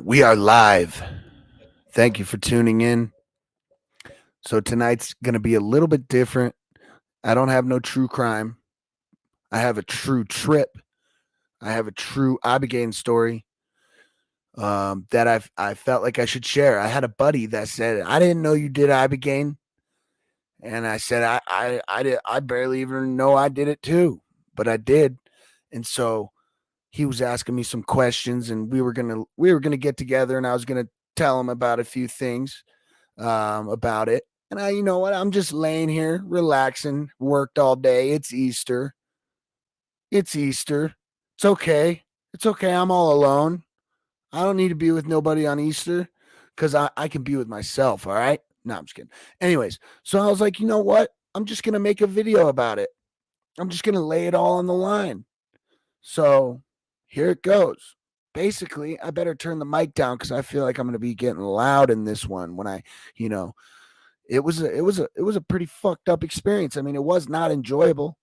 We are live. Thank you for tuning in. So tonight's going to be a little bit different. I don't have no true crime. I have a true trip. I have a true IBOGAINE story that I felt like I should share. I had a buddy that said, "I didn't know you did IBOGAINE," and I said, I barely even know I did it too, but I did." And so he was asking me some questions, and we were gonna get together, and I was gonna tell him about a few things about it. And you know what? I'm just laying here, relaxing, worked all day. It's Easter. It's Easter. It's okay. It's okay. I'm all alone. I don't need to be with nobody on Easter because I can be with myself. All right. No, I'm just kidding. Anyways, so I was like, you know what? I'm just going to make a video about it. I'm just going to lay it all on the line. So here it goes. Basically, I better turn the mic down because I feel like I'm going to be getting loud in this one when you know, it was a pretty fucked up experience. I mean, it was not enjoyable.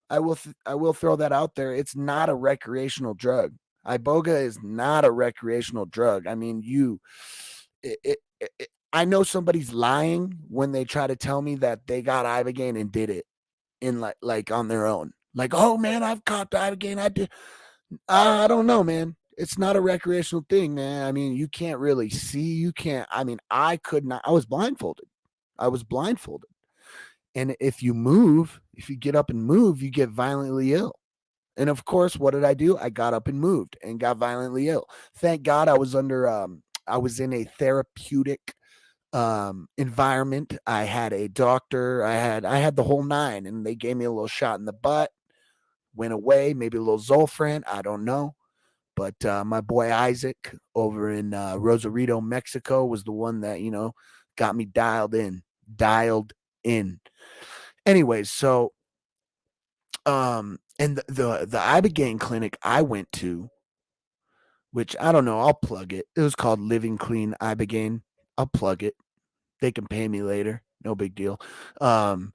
I will throw that out there. It's not a recreational drug. Iboga is not a recreational drug. I mean, I know somebody's lying when they try to tell me that they got ibogaine and did it in like on their own. Like, oh man, I've caught the ibogaine. I did. I don't know, man. It's not a recreational thing, man. I mean, you can't really see. You can't. I mean, I could not. I was blindfolded. I was blindfolded. And if you get up and move, you get violently ill. And of course, what did I do? I got up and moved and got violently ill. Thank God I was in a therapeutic environment. I had a doctor, I had the whole nine, and they gave me a little shot in the butt, went away, maybe a little Zolfran, I don't know. But my boy Isaac over in Rosarito, Mexico was the one that, got me dialed in. Anyways, so and the ibogaine clinic I went to, which I don't know, I'll plug it. It was called Living Clean Ibogaine. I'll plug it. They can pay me later. No big deal. Um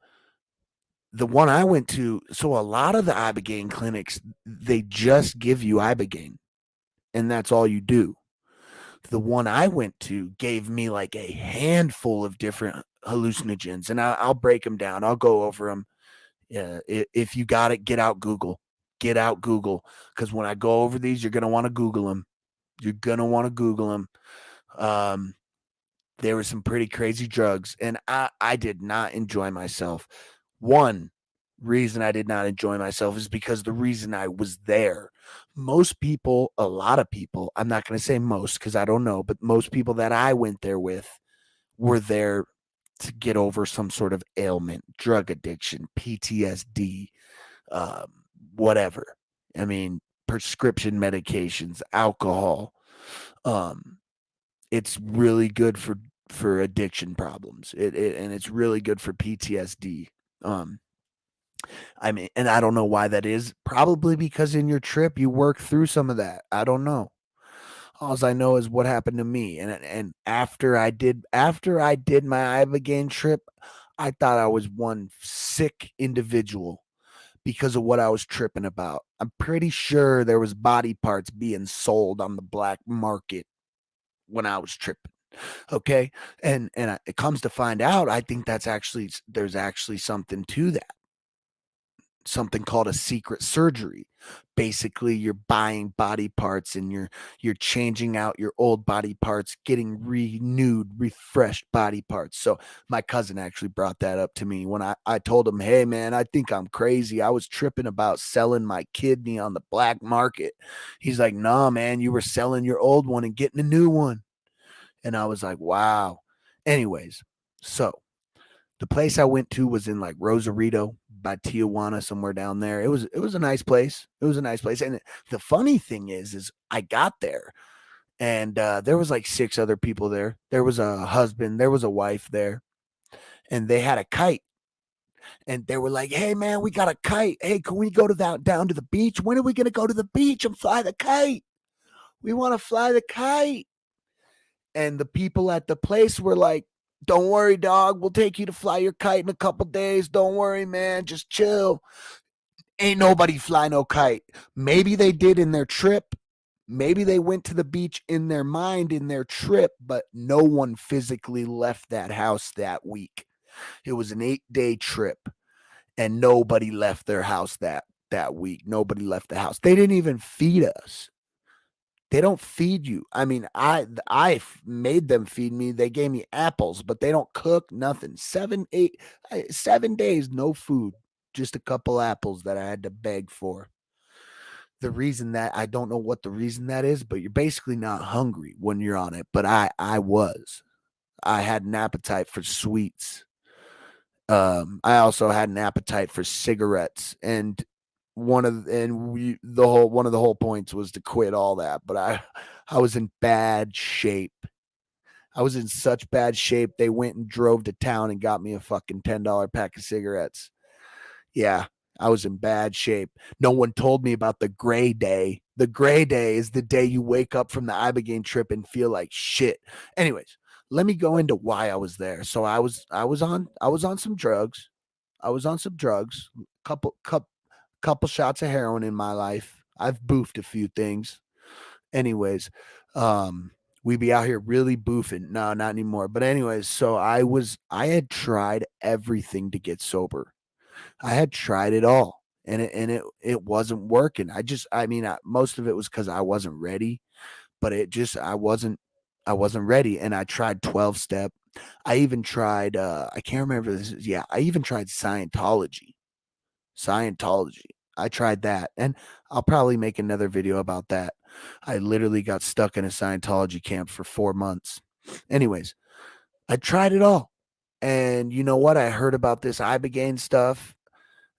the one I went to, so a lot of the ibogaine clinics, they just give you ibogaine and that's all you do. The one I went to gave me like a handful of different hallucinogens, and I'll break them down. I'll go over them. Yeah, if you got it, get out Google. Get out Google, because when I go over these, you're gonna want to Google them. You're gonna want to Google them. Um, there were some pretty crazy drugs, and I did not enjoy myself. One reason I did not enjoy myself is because the reason I was there. Most people, a lot of people, I'm not going to say most because I don't know, but most people that I went there with were there to get over some sort of ailment, drug addiction, PTSD, um, whatever. I mean, prescription medications, alcohol. Um, it's really good for addiction problems. And it's really good for PTSD. Um, I mean, and I don't know why that is. Probably because in your trip you work through some of that. I don't know. All I know is what happened to me. And after I did my Ibogaine trip, I thought I was one sick individual because of what I was tripping about. I'm pretty sure there was body parts being sold on the black market when I was tripping. Okay, and it comes to find out, I think there's actually something to that. Something called a secret surgery. Basically, you're buying body parts and you're changing out your old body parts, getting renewed, refreshed body parts. So my cousin actually brought that up to me when I told him, hey man, I think I'm crazy. I was tripping about selling my kidney on the black market. He's like, nah, man, you were selling your old one and getting a new one. And I was like, wow. Anyways, so the place I went to was in like Rosarito by Tijuana, somewhere down there. It was a nice place. It was a nice place. And the funny thing is I got there and there was like six other people there. There was a husband, there was a wife there, and they had a kite. And they were like, "Hey man, we got a kite. Hey, can we go to that down to the beach? When are we gonna go to the beach and fly the kite? We want to fly the kite." And the people at the place were like, "Don't worry, dog. We'll take you to fly your kite in a couple days. Don't worry, man. Just chill." Ain't nobody fly no kite. Maybe they did in their trip. Maybe they went to the beach in their mind, in their trip, but no one physically left that house that week. It was an 8-day trip, and nobody left their house that week. Nobody left the house. They didn't even feed us. They don't feed you. I mean, I made them feed me. They gave me apples, but they don't cook nothing. 7 days, no food, just a couple apples that I had to beg for. The reason that I don't know what the reason that is, but you're basically not hungry when you're on it. But I was. I had an appetite for sweets. I also had an appetite for cigarettes, and one of the whole points was to quit all that. But I was in bad shape. I was in such bad shape. They went and drove to town and got me a fucking $10 pack of cigarettes. Yeah, I was in bad shape. No one told me about the gray day. The gray day is the day you wake up from the Ibogaine trip and feel like shit. Anyways, let me go into why I was there. So I was on some drugs. I was on some drugs. Couple shots of heroin in my life. I've boofed a few things. Anyways, we be out here really boofing. No, not anymore. But anyways, so I had tried everything to get sober. I had tried it all, and it wasn't working. Most of it was because I wasn't ready, but I wasn't ready, and I tried 12-step. I even tried I can't remember this. Yeah, I even tried Scientology. Scientology. I tried that, and I'll probably make another video about that. I literally got stuck in a Scientology camp for 4 months. Anyways, I tried it all. And you know what? I heard about this Ibogaine stuff,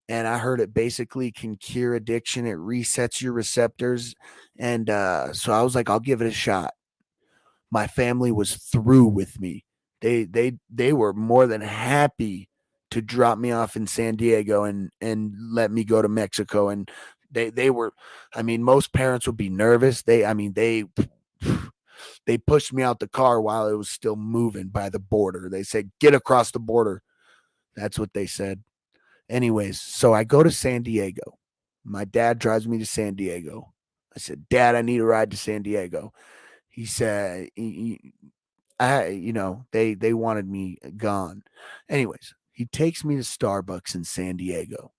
and I heard it basically can cure addiction. It resets your receptors. And so I was like, I'll give it a shot. My family was through with me. They were more than happy to drop me off in San Diego and let me go to Mexico. And they were, I mean, most parents would be nervous. They pushed me out the car while it was still moving by the border. They said, get across the border. That's what they said. Anyways, so I go to San Diego. My dad drives me to San Diego. I said, Dad, I need a ride to San Diego. He said, they wanted me gone. Anyways, he takes me to Starbucks in San Diego.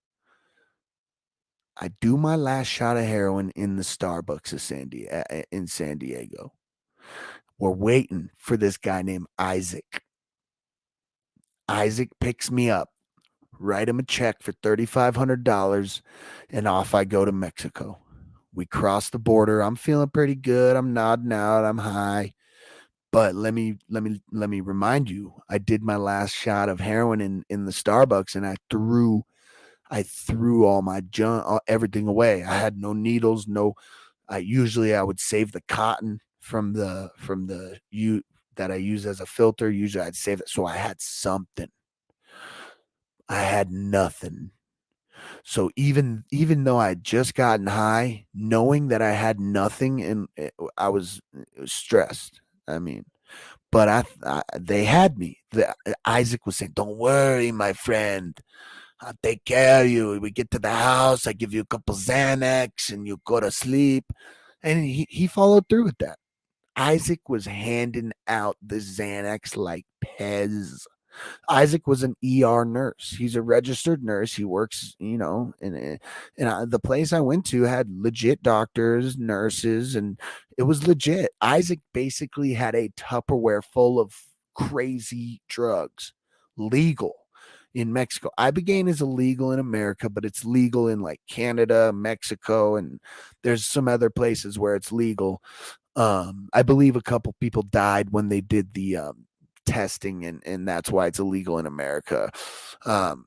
I do my last shot of heroin in the Starbucks in San Diego. We're waiting for this guy named Isaac. Isaac picks me up, write him a check for $3,500, and off I go to Mexico. We cross the border. I'm feeling pretty good. I'm nodding out. I'm high. But let me remind you, I did my last shot of heroin in the Starbucks, and I threw all my junk, everything away. I had no needles, no. I would save the cotton from the that I use as a filter. Usually I'd save it, so I had something. I had nothing. So even though I had just gotten high, knowing that I had nothing, and I was stressed. I mean, but they had me. Isaac was saying, "Don't worry, my friend. I'll take care of you. We get to the house. I give you a couple Xanax, and you go to sleep." And he followed through with that. Isaac was handing out the Xanax like Pez. Isaac was an ER nurse. He's a registered nurse. He works, the place I went to had legit doctors, nurses, and it was legit. Isaac basically had a Tupperware full of crazy drugs, legal in Mexico. Ibogaine is illegal in America, but it's legal in like Canada, Mexico, and there's some other places where it's legal. I believe a couple people died when they did the testing, and that's why it's illegal in America. And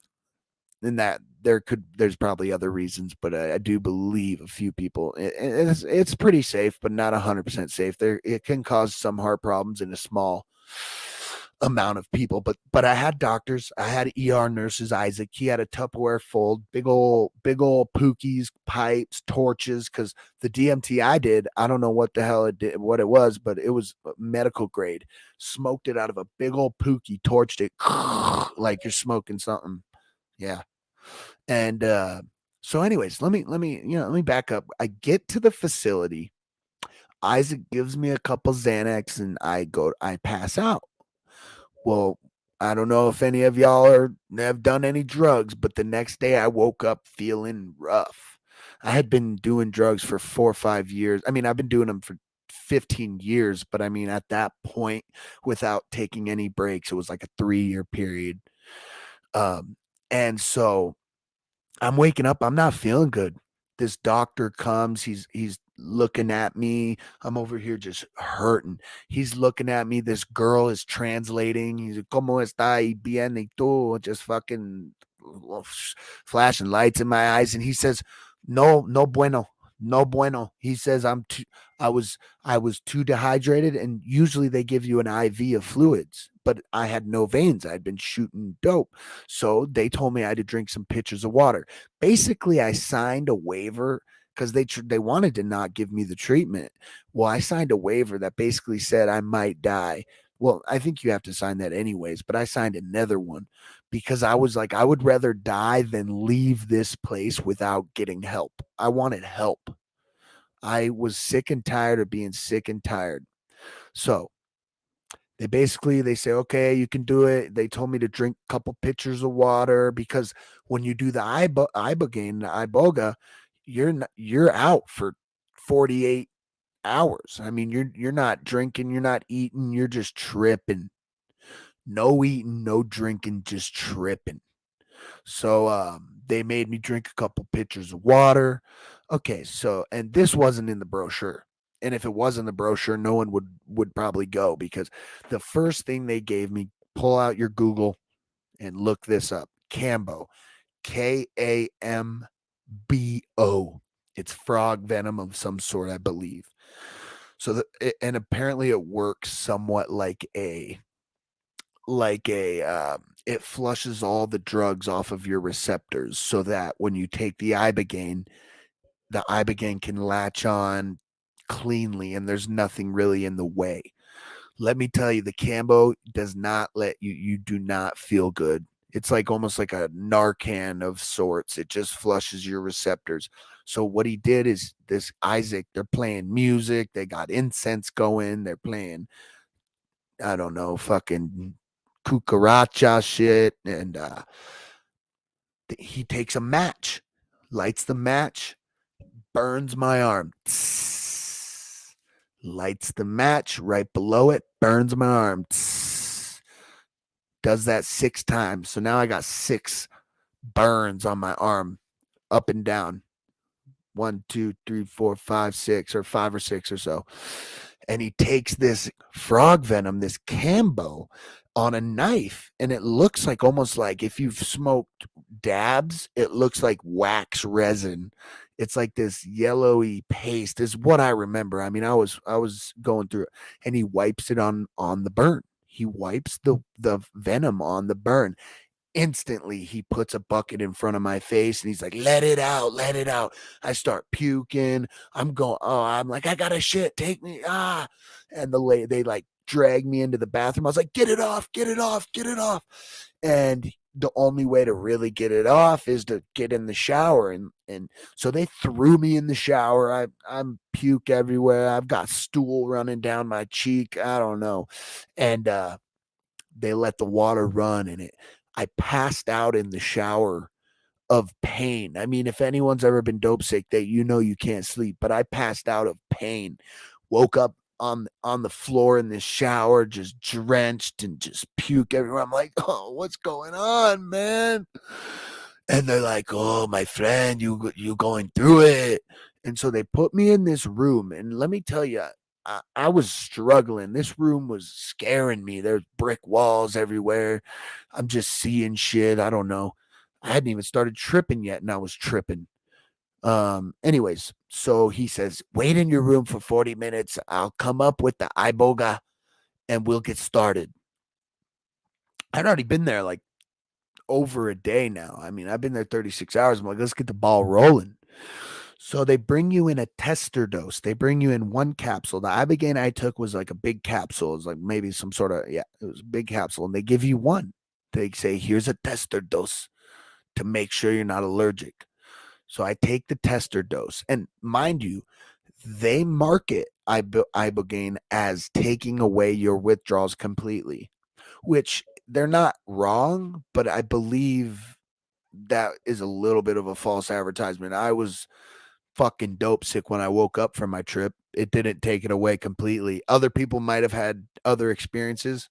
that there's probably other reasons, but I do believe a few people. It's pretty safe, but not 100% safe. It can cause some heart problems in a small amount of people, but I had doctors, I had ER nurses. Isaac, he had a Tupperware full, big old pookies, pipes, torches, because the DMT I did, I don't know what the hell what it was, but it was medical grade. Smoked it out of a big old pookie, torched it like you're smoking something. Yeah. And so anyways, let me back up. I get to the facility. Isaac gives me a couple Xanax and I pass out. Well, I don't know if any of y'all have done any drugs, but the next day I woke up feeling rough. I had been doing drugs for 4 or 5 years. I mean, I've been doing them for 15 years, but I mean, at that point, without taking any breaks, it was like a 3 year period. Um, and so I'm waking up. I'm not feeling good. This doctor comes. He's looking at me. I'm over here just hurting. He's looking at me. This girl is translating. He's like, "Cómo está y bien y tú?" Just fucking flashing lights in my eyes. And he says, "No, no bueno, no bueno." He says, I was I was too dehydrated, and usually they give you an IV of fluids, but I had no veins. I'd been shooting dope. So they told me I had to drink some pitchers of water. Basically, I signed a waiver because they wanted to not give me the treatment. Well, I signed a waiver that basically said I might die. Well, I think you have to sign that anyways, but I signed another one because I was like, I would rather die than leave this place without getting help. I wanted help. I was sick and tired of being sick and tired. So they say, okay, you can do it. They told me to drink a couple pitchers of water because when you do the ibogaine, the iboga, you're out for 48 hours. I mean, you're not drinking, you're not eating, you're just tripping. No eating, no drinking, just tripping. So they made me drink a couple pitchers of water. Okay, so and this wasn't in the brochure. And if it was in the brochure, no one would probably go because the first thing they gave me, pull out your Google and look this up. Kambo. KAMBO. It's frog venom of some sort, I believe. So and apparently it works somewhat it flushes all the drugs off of your receptors so that when you take the ibogaine can latch on cleanly and there's nothing really in the way. Let me tell you, the Cambo does not let you do not feel good. It's like almost like a Narcan of sorts. It just flushes your receptors. So what he did is this Isaac, they're playing music, they got incense going, they're playing, I don't know, fucking cucaracha shit, and he takes a match, lights the match, burns my arm. Tss, lights the match right below it, burns my arm. Tss, does that 6 times. So now I got 6 burns on my arm, up and down. 1, 2, 3, 4, 5, 6, or 5 or 6 or so. And he takes this frog venom, this Cambo, on a knife, and it looks like almost like if you've smoked dabs, it looks like wax resin. It's like this yellowy paste, is what I remember. I mean, I was going through it, and he wipes it on the burn. He wipes the venom on the burn. Instantly he puts a bucket in front of my face and he's like, let it out, let it out. I start puking. I'm like, I got a shit, take me. And they like drag me into the bathroom. I was like, get it off, get it off, get it off. And the only way to really get it off is to get in the shower. And so they threw me in the shower. I'm puke everywhere. I've got stool running down my cheek. I don't know. And they let the water run, and I passed out in the shower of pain. I mean, if anyone's ever been dope sick, you can't sleep, but I passed out of pain. Woke up on the floor in this shower, just drenched and just puke everywhere. I'm like, oh, what's going on, man? And they're like, oh, my friend, you going through it. And so they put me in this room, and let me tell you, I was struggling. This room was scaring me. There's brick walls everywhere. I'm just seeing shit. I don't know. I hadn't even started tripping yet, and I was tripping. Anyways, so he says, wait in your room for 40 minutes. I'll come up with the iboga and we'll get started. I'd already been there like over a day now. I mean, I've been there 36 hours. I'm like, let's get the ball rolling. So they bring you in a tester dose. They bring you in one capsule. The ibogaine I took was like a big capsule. It was like maybe some sort of, yeah, it was a big capsule. And they give you one. They say, here's a tester dose to make sure you're not allergic. So I take the tester dose. And mind you, they market ibogaine as taking away your withdrawals completely, which they're not wrong, but I believe that is a little bit of a false advertisement. I was fucking dope sick when I woke up from my trip. It didn't take it away completely. Other people might have had other experiences.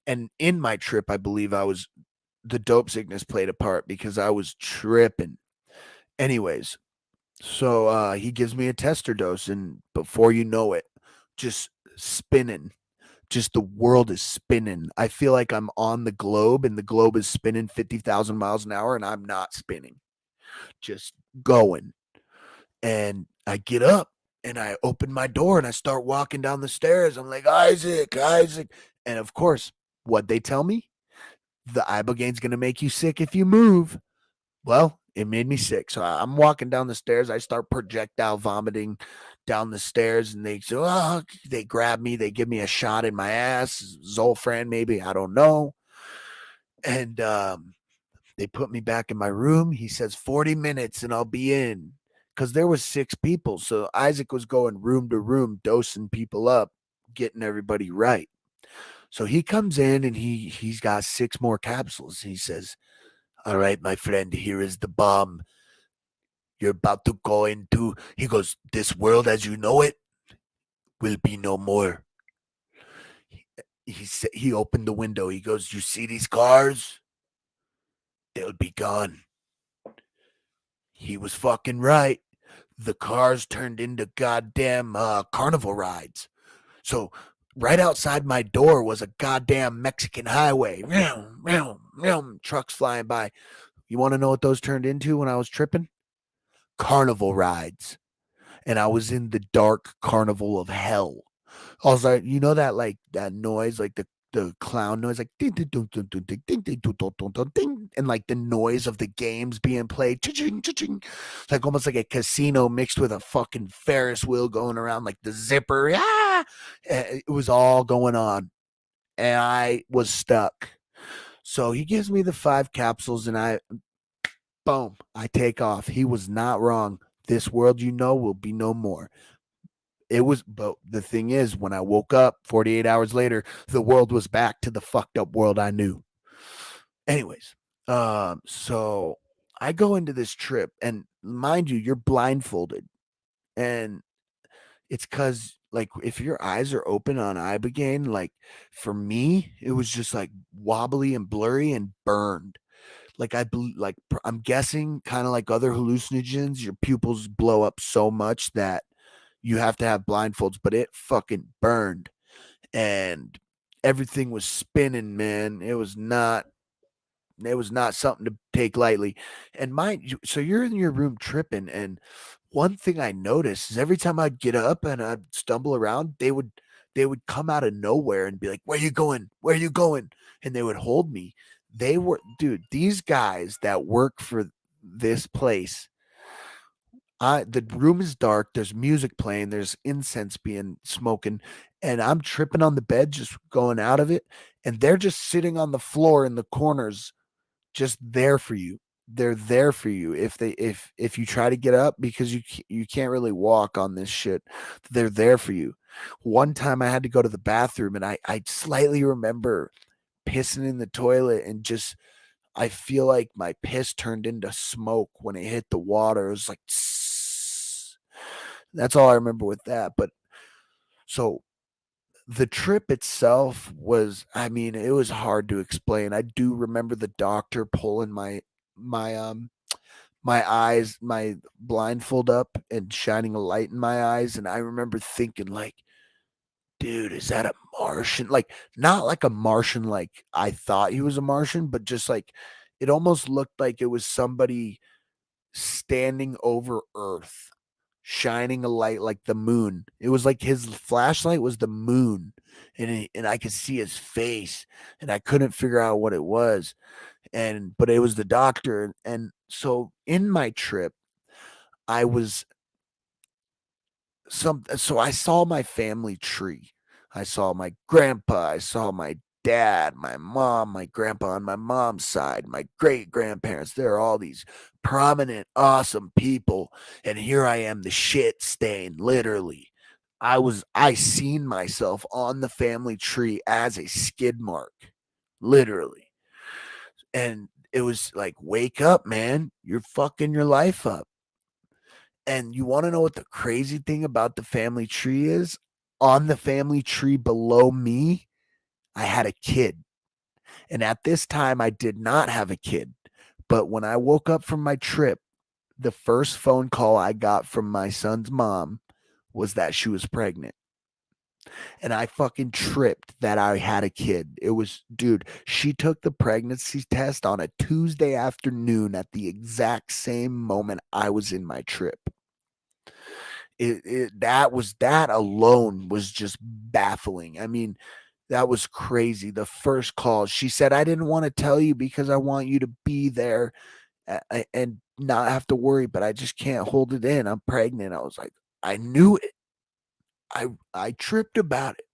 And in my trip, I believe the dope sickness played a part because I was tripping. Anyways, so he gives me a tester dose, and before you know it, just spinning. Just the world is spinning. I feel like I'm on the globe, and the globe is spinning 50,000 miles an hour, and I'm not spinning. Just going. And I get up and I open my door and I start walking down the stairs. I'm like, Isaac, Isaac. And of course, what they tell me, the ibogaine's going to make you sick if you move. Well, it made me sick. So I'm walking down the stairs. I start projectile vomiting down the stairs, and they grab me. They give me a shot in my ass, Zolfran maybe, I don't know. And they put me back in my room. He says 40 minutes and I'll be in, because there was 6 people. So Isaac was going room to room, dosing people up, getting everybody right. So he comes in and he's got 6 more capsules. He says, "All right, my friend, here is the bomb you're about to go into." He goes, "This world as you know it will be no more." He opened the window. He goes, "You see these cars? They'll be gone." He was fucking right. The cars turned into goddamn carnival rides. So right outside my door was a goddamn Mexican highway. Trucks flying by. You want to know what those turned into when I was tripping? Carnival rides. And I was in the dark carnival of hell. Also, you know that like that noise, like the clown noise, like ding ding ding ding ding ding ding ding ding ding ding, and like the noise of the games being played, cha-ching, cha-ching, like almost like a casino mixed with a fucking Ferris wheel going around, like the zipper. It was all going on, and I was stuck. So he gives me the 5 capsules, and boom, I take off. He was not wrong. This world, will be no more. But the thing is, when I woke up 48 hours later, the world was back to the fucked up world I knew. Anyways, so I go into this trip, and mind you, you're blindfolded, and it's because like if your eyes are open on ibogaine, like for me, it was just like wobbly and blurry and burned. I'm guessing, kind of like other hallucinogens, your pupils blow up so much that you have to have blindfolds, but it fucking burned and everything was spinning, man. It was not something to take lightly. And mind you, so you're in your room tripping, and one thing I noticed is every time I'd get up and I'd stumble around, they would come out of nowhere and be like, "Where you going? Where you going?" And they would hold me. These guys that work for this place, the room is dark, there's music playing, there's incense being smoking, and I'm tripping on the bed, just going out of it, and they're just sitting on the floor in the corners, just there for you. They're there for you if you try to get up, because you can't really walk on this shit. They're there for you. One time I had to go to the bathroom, and I slightly remember pissing in the toilet, and just I feel like my piss turned into smoke when it hit the water. It was like that's all I remember with that. But so the trip itself was, I mean, it was hard to explain. I do remember the doctor pulling my my eyes, my blindfold up and shining a light in my eyes, and I remember thinking like, dude, is that a Martian? Like, not like a Martian like I thought he was a Martian, but just like it almost looked like it was somebody standing over Earth, shining a light like the moon. It was like his flashlight was the moon, and I could see his face, and I couldn't figure out what it was. But it was the doctor, and so in my trip, I was so I saw my family tree. I saw my grandpa, I saw my dad, my mom, my grandpa on my mom's side, my great grandparents. There are all these prominent, awesome people. And here I am, the shit stain, literally. I seen myself on the family tree as a skid mark, literally. And it was like, wake up, man. You're fucking your life up. And you want to know what the crazy thing about the family tree is? On the family tree below me, I had a kid. And at this time, I did not have a kid. But when I woke up from my trip, the first phone call I got from my son's mom was that she was pregnant. And I fucking tripped that I had a kid. It was, dude, she took the pregnancy test on a Tuesday afternoon at the exact same moment I was in my trip. That alone was just baffling. I mean, that was crazy. The first call, she said, I didn't want to tell you because I want you to be there and not have to worry, but I just can't hold it in. I'm pregnant. I was like, I knew it. I tripped about it.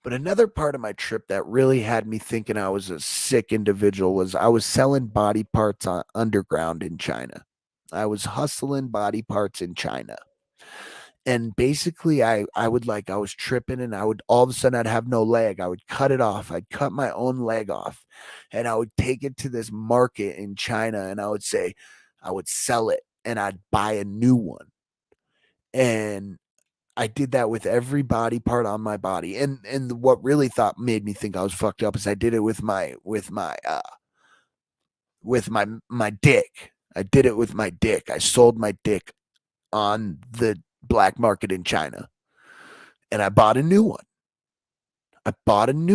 But another part of my trip that really had me thinking I was a sick individual was I was selling body parts on underground in China. I was hustling body parts in China. And basically I was tripping and I would all of a sudden I'd have no leg. I would cut it off. I'd cut my own leg off and I would take it to this market in China and I would say I would sell it and I'd buy a new one. And I did that with every body part on my body. And what really thought made me think I was fucked up is I did it with my dick. I did it with my dick. I sold my dick on the black market in China. And I bought a new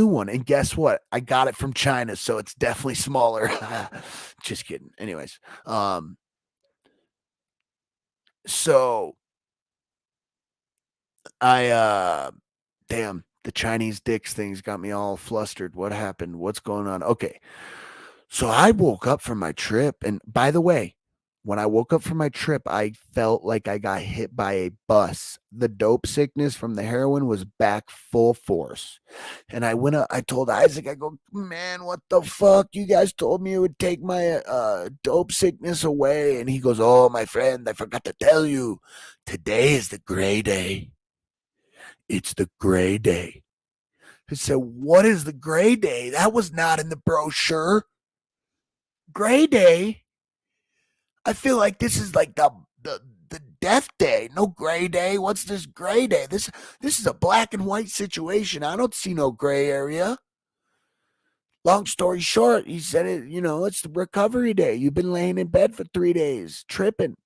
one. And guess what? I got it from China, so it's definitely smaller. Just kidding. Anyways, so damn, the Chinese dicks things got me all flustered. What happened? What's going on? Okay. So I woke up from my trip. And by the way, when I woke up from my trip, I felt like I got hit by a bus. The dope sickness from the heroin was back full force. And I went up, I told Isaac, I go, man, what the fuck? You guys told me it would take my dope sickness away. And he goes, oh, my friend, I forgot to tell you. Today is the gray day. It's the gray day. I said, what is the gray day? That was not in the brochure. Gray day? I feel like this is like the death day. No gray day. What's this gray day? This is a black and white situation. I don't see no gray area. Long story short, he said it, it's the recovery day. You've been laying in bed for 3 days, tripping.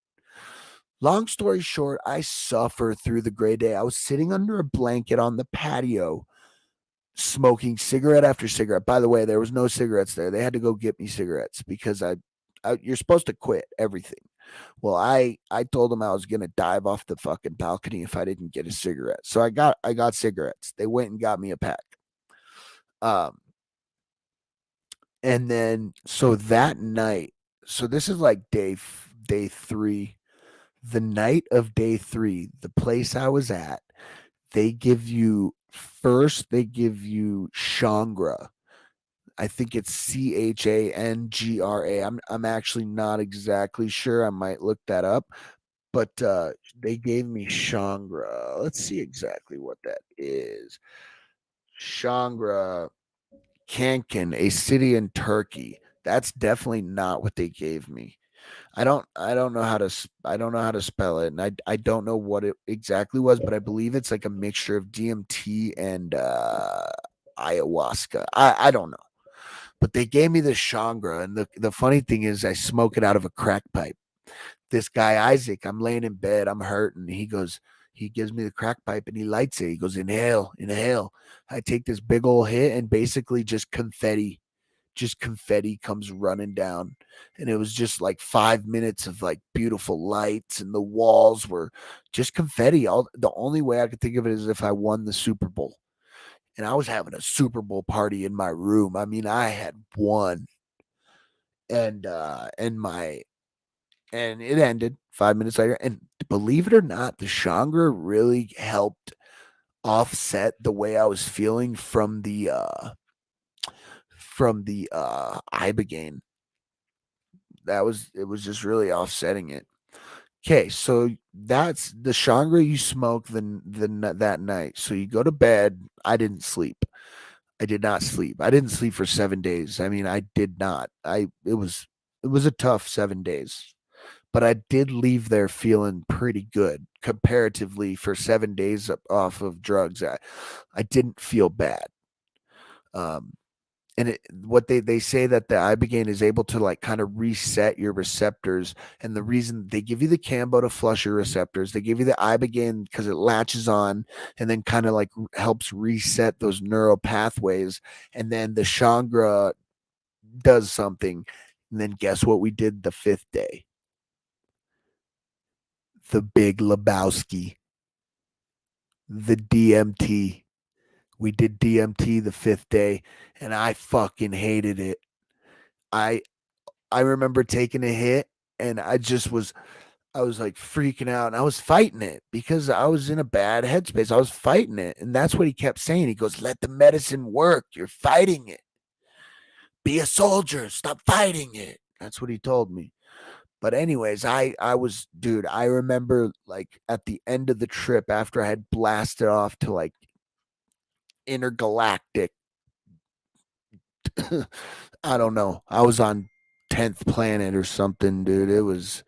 Long story short, I suffer through the gray day. I was sitting under a blanket on the patio, smoking cigarette after cigarette. By the way, there was no cigarettes there. They had to go get me cigarettes because you're supposed to quit everything. Well, I told them I was gonna dive off the fucking balcony if I didn't get a cigarette. So I got cigarettes. They went and got me a pack. And then so that night, so this is like day 3. The night of day 3, the place I was at, they give you Shangra. I think it's Changra. I'm actually not exactly sure. I might look that up. But they gave me Shangra. Let's see exactly what that is. Shangra, Kankan, a city in Turkey. That's definitely not what they gave me. I don't know how to spell it, and I don't know what it exactly was, but I believe it's like a mixture of DMT and ayahuasca. I don't know. But they gave me the Shangra, and the funny thing is I smoke it out of a crack pipe. This guy Isaac, I'm laying in bed, I'm hurting. He gives me the crack pipe and he lights it. He goes, inhale, inhale. I take this big old hit and basically just confetti comes running down. And it was just like 5 minutes of like beautiful lights and the walls were just confetti. The only way I could think of it is if I won the Super Bowl. And I was having a Super Bowl party in my room. I mean, I had won. And it ended 5 minutes later. And believe it or not, the Shangra really helped offset the way I was feeling from the from the ibogaine. It was just really offsetting it. Okay, so that's the Shangri you smoke that night. So you go to bed. I didn't sleep. I did not sleep. I didn't sleep for 7 days. I mean, I did not. It was a tough 7 days, but I did leave there feeling pretty good comparatively for 7 days off of drugs. I didn't feel bad. Um, and what they say that the ibogaine is able to like kind of reset your receptors, and the reason they give you the kambo to flush your receptors, they give you the ibogaine because it latches on and then kind of like helps reset those neural pathways, and then the shangra does something, and then guess what we did the fifth day? The Big Lebowski, the DMT. We did DMT the fifth day, and I fucking hated it. I I remember taking a hit, and I was like freaking out, and I was fighting it because I was in a bad headspace. I was fighting it, and that's what he kept saying. He goes, "Let the medicine work. You're fighting it. Be a soldier. Stop fighting it." That's what he told me. But anyways, I was, dude, I remember like at the end of the trip after I had blasted off to like intergalactic I don't know. I was on 10th planet or something, dude. It was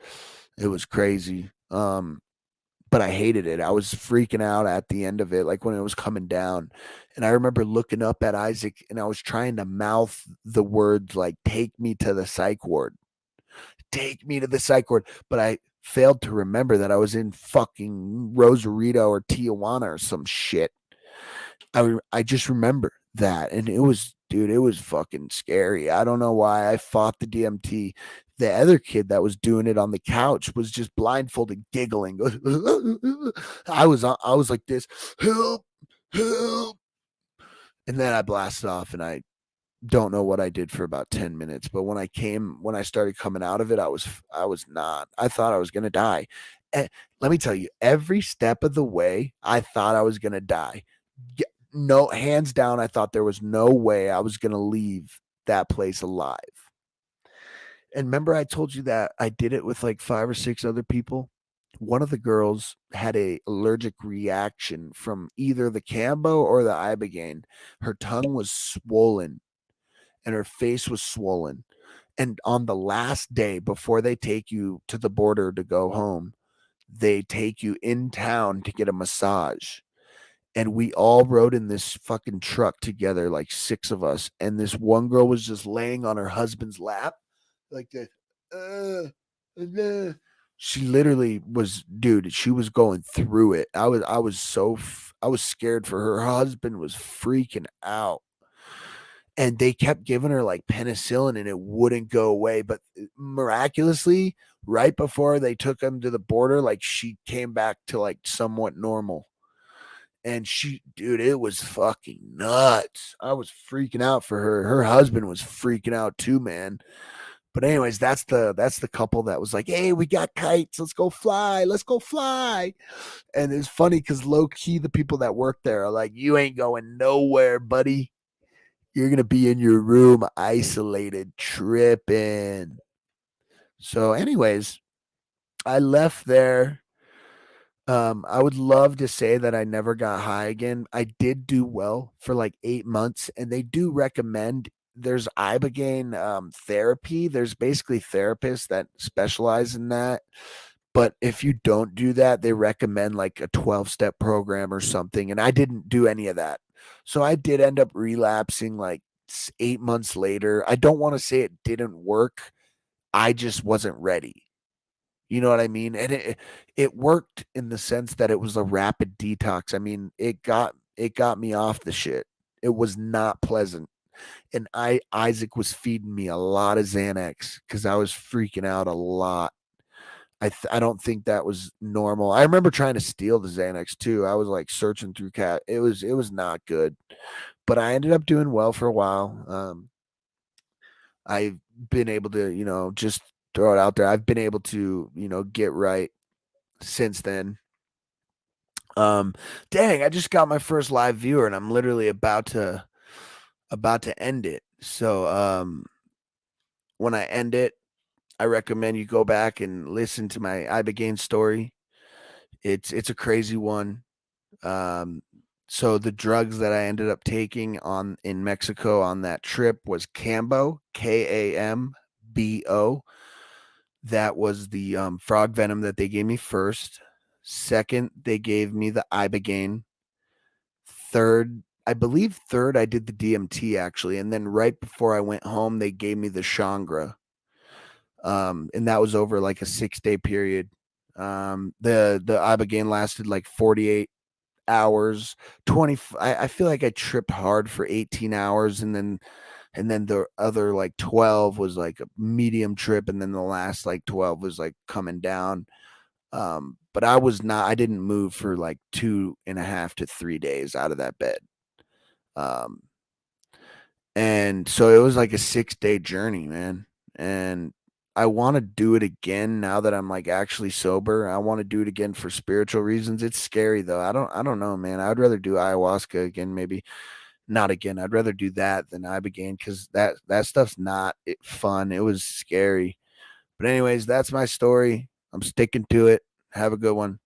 crazy. But I hated it. I was freaking out at the end of it, like when it was coming down. And I remember looking up at Isaac and I was trying to mouth the words like take me to the psych ward. Take me to the psych ward. But I failed to remember that I was in fucking Rosarito or Tijuana or some shit. I just remember that, and it was, dude, it was fucking scary. I don't know why I fought the DMT. The other kid that was doing it on the couch was just blindfolded, giggling. I was like this, help, help, and then I blasted off, and I don't know what I did for about 10 minutes. But when I started coming out of it, I was not. I thought I was gonna die. And let me tell you, every step of the way, I thought I was gonna die. No, hands down, I thought there was no way I was gonna leave that place alive. And remember, I told you that I did it with like 5 or 6 other people. One of the girls had a allergic reaction from either the kambo or the ibogaine. Her tongue was swollen and her face was swollen. And on the last day before they take you to the border to go home, they take you in town to get a massage. And we all rode in this fucking truck together, like 6 of us. And this one girl was just laying on her husband's lap, like this. She literally was, dude. She was going through it. I was scared for her. Her husband was freaking out, and they kept giving her like penicillin, and it wouldn't go away. But miraculously, right before they took him to the border, like she came back to like somewhat normal. And dude, it was fucking nuts. I was freaking out for her. Her husband was freaking out too, man. But anyways, that's the couple that was like, "Hey, we got kites. Let's go fly. Let's go fly." And it's funny because low key, the people that work there are like, "You ain't going nowhere, buddy. You're gonna be in your room, isolated, tripping." So, anyways, I left there. I would love to say that I never got high again. I did do well for like 8 months, and they do recommend there's ibogaine therapy. There's basically therapists that specialize in that. But if you don't do that, they recommend like a 12-step program or something. And I didn't do any of that. So I did end up relapsing like 8 months later. I don't want to say it didn't work. I just wasn't ready. You know what I mean? And it worked in the sense that it was a rapid detox. I mean, it got me off the shit. It was not pleasant. And Isaac was feeding me a lot of Xanax because I was freaking out a lot. I don't think that was normal. I remember trying to steal the Xanax too. I was like searching through cat. It was not good. But I ended up doing well for a while. I've been able to, just throw it out there. I've been able to, get right since then. Um, Dang, I just got my first live viewer, and I'm literally about to end it. So when I end it, I recommend you go back and listen to my Ibogaine story. It's a crazy one. Um, so the drugs that I ended up taking on in Mexico on that trip was kambo, KAMBO. That was the frog venom that they gave me first. Second, they gave me the ibogaine. Third, I believe third, I did the DMT actually, and then right before I went home, they gave me the Shangra, and that was over like a 6 day period. The ibogaine lasted like 48 hours. 20. I feel like I tripped hard for 18 hours, and then the other like 12 was like a medium trip, and then the last like 12 was like coming down. But I didn't move for like 2.5 to 3 days out of that bed. Um, and so it was like a 6 day journey, man. And I want to do it again now that I'm like actually sober. I want to do it again for spiritual reasons. It's scary though. I don't know, man. I'd rather do ayahuasca again, maybe not again. I'd rather do that than ibogaine because that stuff's not fun. It was scary. But anyways, that's my story. I'm sticking to it. Have a good one.